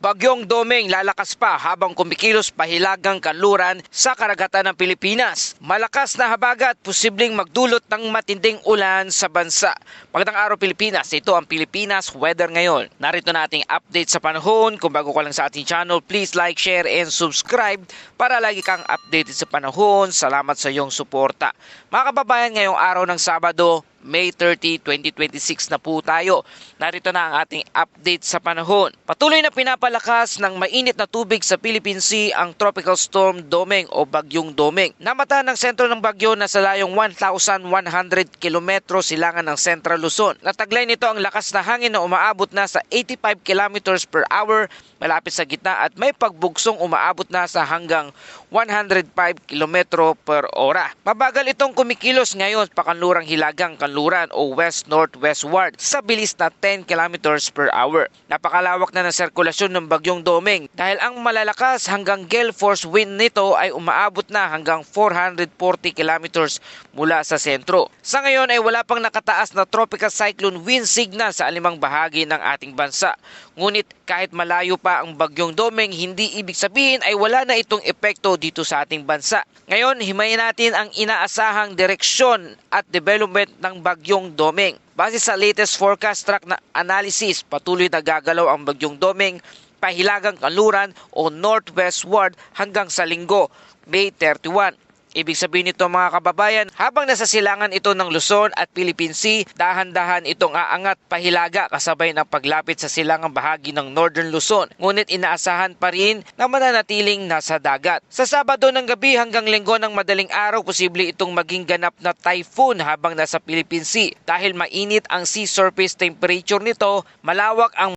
Bagyong Domeng lalakas pa habang kumikilos pahilagang kanluran sa karagatan ng Pilipinas. Malakas na habagat posibleng magdulot ng matinding ulan sa bansa. Magandang araw Pilipinas, ito ang Pilipinas Weather ngayon. Narito nating update sa panahon. Kung bago ka lang sa ating channel, please like, share, and subscribe para lagi kang updated sa panahon. Salamat sa iyong suporta. Mga kababayan, ngayong araw ng Sabado, May 30, 2026 na po tayo. Narito na ang ating update sa panahon. Patuloy na pinapalakas ng mainit na tubig sa Philippine Sea ang Tropical Storm Domeng o Bagyong Domeng. Namata ng sentro ng bagyo na sa layong 1,100 km silangan ng Central Luzon. Nataglay nito ang lakas na hangin na umaabot na sa 85 km per hour malapit sa gitna at may pagbugsong umaabot na sa hanggang 105 km per ora. Mabagal itong kumikilos ngayon pakanlurang hilagang kanluran o west-northwestward sa bilis na 10 km per hour. Napakalawak na ng sirkulasyon ng Bagyong Domeng dahil ang malalakas hanggang gale force wind nito ay umaabot na hanggang 440 km mula sa sentro. Sa ngayon ay wala pang nakataas na tropical cyclone wind signal sa alimang bahagi ng ating bansa. Ngunit kahit malayo pa ang Bagyong Domeng, hindi ibig sabihin ay wala na itong epekto dito sa ating bansa. Ngayon, himayin natin ang inaasahang direksyon at development ng Bagyong Domeng. Base sa latest forecast track na analysis, patuloy na gagalaw ang Bagyong Domeng pahilagang kanluran o northwestward hanggang sa Linggo, May 31. Ibig sabihin nito mga kababayan, habang nasa silangan ito ng Luzon at Philippine Sea, dahan-dahan itong aangat pahilaga kasabay ng paglapit sa silangang bahagi ng Northern Luzon. Ngunit inaasahan pa rin na mananatiling nasa dagat. Sa Sabado ng gabi hanggang Linggo ng madaling araw, posible itong maging ganap na typhoon habang nasa Philippine Sea. Dahil mainit ang sea surface temperature nito, malawak ang